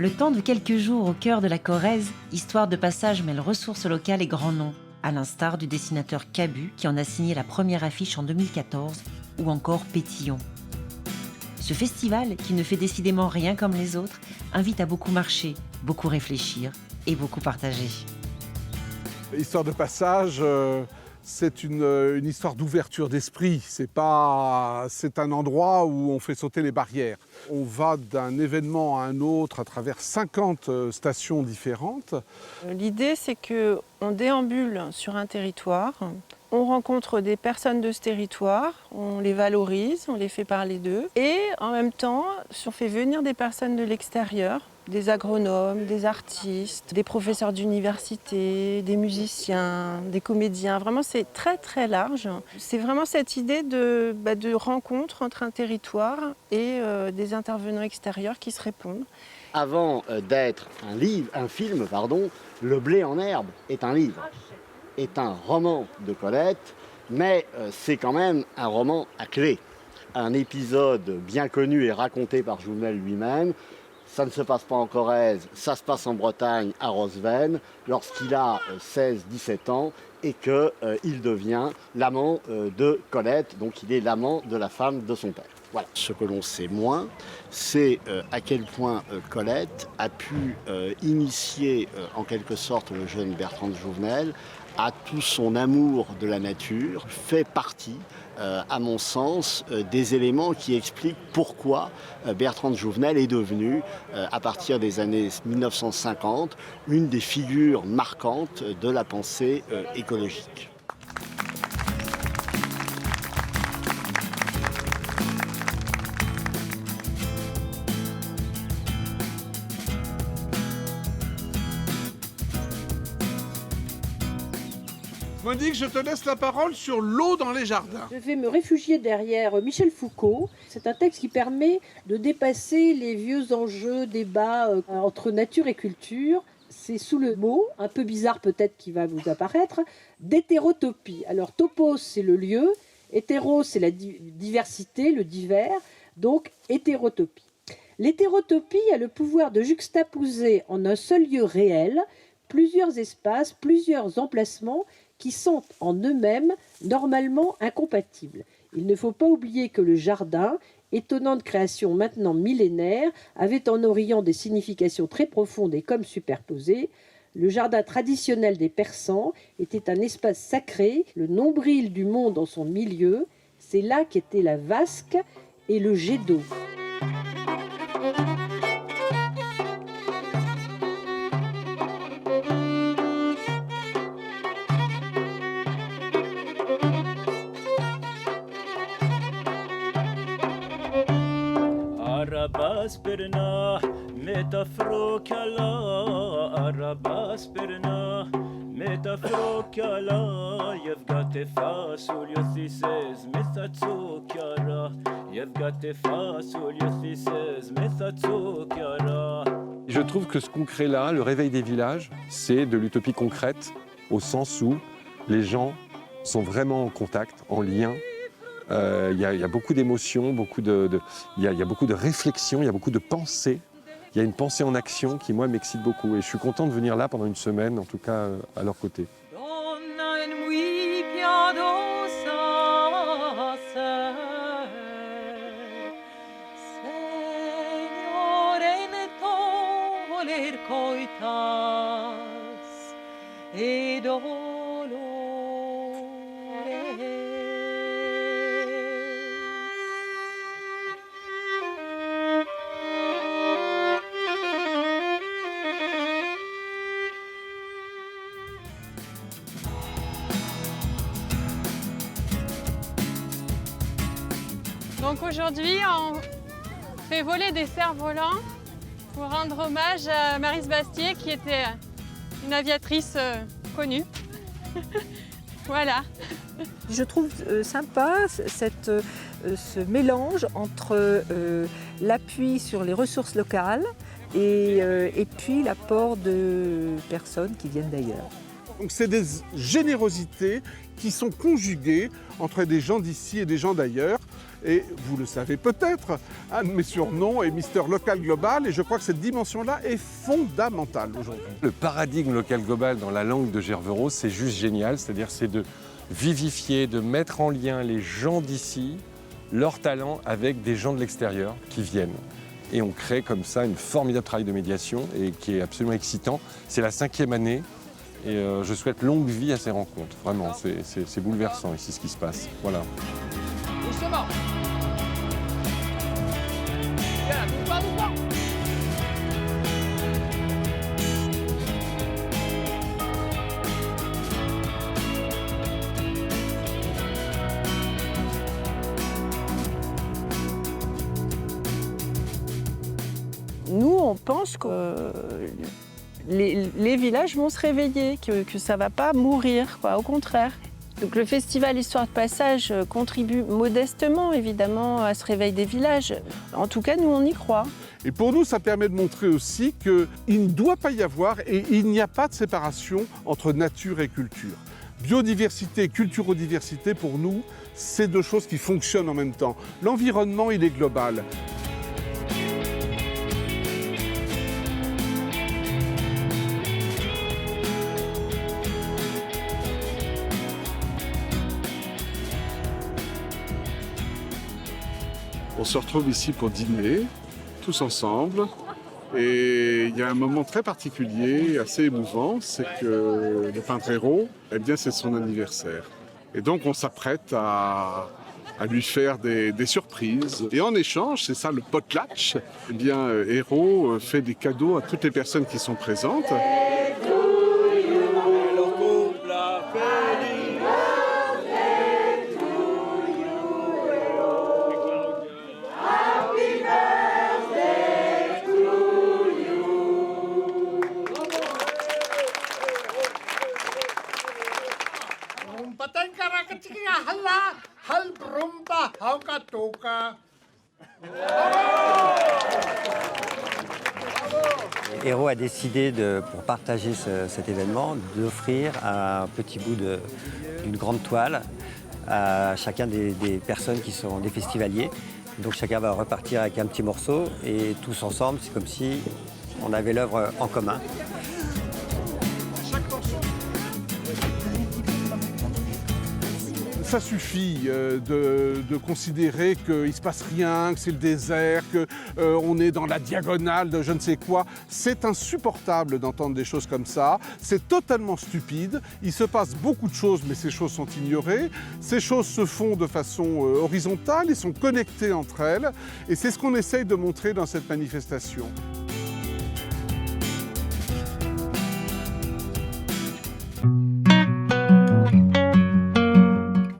Le temps de quelques jours au cœur de la Corrèze, Histoire de passage mêle ressources locales et grands noms, à l'instar du dessinateur Cabu qui en a signé la première affiche en 2014, ou encore Pétillon. Ce festival, qui ne fait décidément rien comme les autres, invite à beaucoup marcher, beaucoup réfléchir et beaucoup partager. Histoire de passage, c'est une histoire d'ouverture d'esprit. C'est un endroit où on fait sauter les barrières. On va d'un événement à un autre à travers 50 stations différentes. L'idée, c'est qu'on déambule sur un territoire, on rencontre des personnes de ce territoire, on les valorise, on les fait parler d'eux. Et en même temps, on fait venir des personnes de l'extérieur, des agronomes, des artistes, des professeurs d'université, des musiciens, des comédiens. Vraiment, c'est très très large. C'est vraiment cette idée de rencontre entre un territoire et des intervenants extérieurs qui se répondent. Avant d'être un film, Le blé en herbe est un livre, est un roman de Colette, mais c'est quand même un roman à clé. Un épisode bien connu et raconté par Jouvenel lui-même. Ça ne se passe pas en Corrèze, ça se passe en Bretagne, à Rosven, lorsqu'il a 16-17 ans et qu'il devient l'amant de Colette, donc il est l'amant de la femme de son père. Voilà. Ce que l'on sait moins, c'est à quel point Colette a pu initier en quelque sorte le jeune Bertrand de Jouvenel à tout son amour de la nature, fait partie, à mon sens, des éléments qui expliquent pourquoi Bertrand de Jouvenel est devenu, à partir des années 1950, une des figures marquantes de la pensée écologique. Monique, je te laisse la parole sur l'eau dans les jardins. Je vais me réfugier derrière Michel Foucault. C'est un texte qui permet de dépasser les vieux enjeux, débats entre nature et culture. C'est sous le mot, un peu bizarre peut-être qui va vous apparaître, d'hétérotopie. Alors topos, c'est le lieu, hétéro, c'est la diversité, le divers, donc hétérotopie. L'hétérotopie a le pouvoir de juxtaposer en un seul lieu réel plusieurs espaces, plusieurs emplacements qui sont en eux-mêmes normalement incompatibles. Il ne faut pas oublier que le jardin, étonnante création maintenant millénaire, avait en Orient des significations très profondes et comme superposées. Le jardin traditionnel des Persans était un espace sacré, le nombril du monde en son milieu. C'est là qu'étaient la vasque et le jet d'eau. Arabas birna metafrokala Arabas birna metafrokala You've got the fasul your thesis methatsukara You've got the fasul your thesis methatsukara. Je trouve que ce qu'on crée là, le réveil des villages, c'est de l'utopie concrète au sens où les gens sont vraiment en contact, en lien. Il y a beaucoup d'émotions, il y a beaucoup de réflexions, il y a beaucoup de pensées. Il y a une pensée en action qui, moi, m'excite beaucoup. Et je suis content de venir là pendant une semaine, en tout cas, à leur côté. Donc aujourd'hui, on fait voler des cerfs-volants pour rendre hommage à Maryse Bastier, qui était une aviatrice connue. Voilà. Je trouve sympa ce mélange entre l'appui sur les ressources locales et puis l'apport de personnes qui viennent d'ailleurs. Donc c'est des générosités qui sont conjuguées entre des gens d'ici et des gens d'ailleurs. Et vous le savez peut-être, un de mes surnoms est Mister Local Global et je crois que cette dimension-là est fondamentale aujourd'hui. Le paradigme local global dans la langue de Gervereaux, c'est juste génial, c'est-à-dire c'est de vivifier, de mettre en lien les gens d'ici, leurs talents avec des gens de l'extérieur qui viennent. Et on crée comme ça une formidable travail de médiation et qui est absolument excitant. C'est la 5e année et je souhaite longue vie à ces rencontres. Vraiment, c'est bouleversant ici ce qui se passe. Voilà. Doucement. Bien, doucement. Nous, on pense que les villages vont se réveiller, que ça ne va pas mourir, quoi, au contraire. Donc le festival Histoire de Passage contribue modestement, évidemment, à ce réveil des villages. En tout cas, nous, on y croit. Et pour nous, ça permet de montrer aussi qu'il ne doit pas y avoir et il n'y a pas de séparation entre nature et culture. Biodiversité, culturodiversité, pour nous, c'est deux choses qui fonctionnent en même temps. L'environnement, il est global. On se retrouve ici pour dîner, tous ensemble. Et il y a un moment très particulier, assez émouvant, c'est que le peintre Hérault, eh bien, c'est son anniversaire. Et donc on s'apprête à lui faire des surprises. Et en échange, c'est ça le potlatch, eh bien, Hérault fait des cadeaux à toutes les personnes qui sont présentes. Hérault a décidé, pour partager cet événement, d'offrir un petit bout d'une grande toile à chacun des personnes qui sont des festivaliers. Donc chacun va repartir avec un petit morceau et tous ensemble, c'est comme si on avait l'œuvre en commun. Ça suffit de considérer qu'il ne se passe rien, que c'est le désert, qu'on est dans la diagonale de je ne sais quoi. C'est insupportable d'entendre des choses comme ça. C'est totalement stupide. Il se passe beaucoup de choses, mais ces choses sont ignorées. Ces choses se font de façon horizontale et sont connectées entre elles. Et c'est ce qu'on essaye de montrer dans cette manifestation.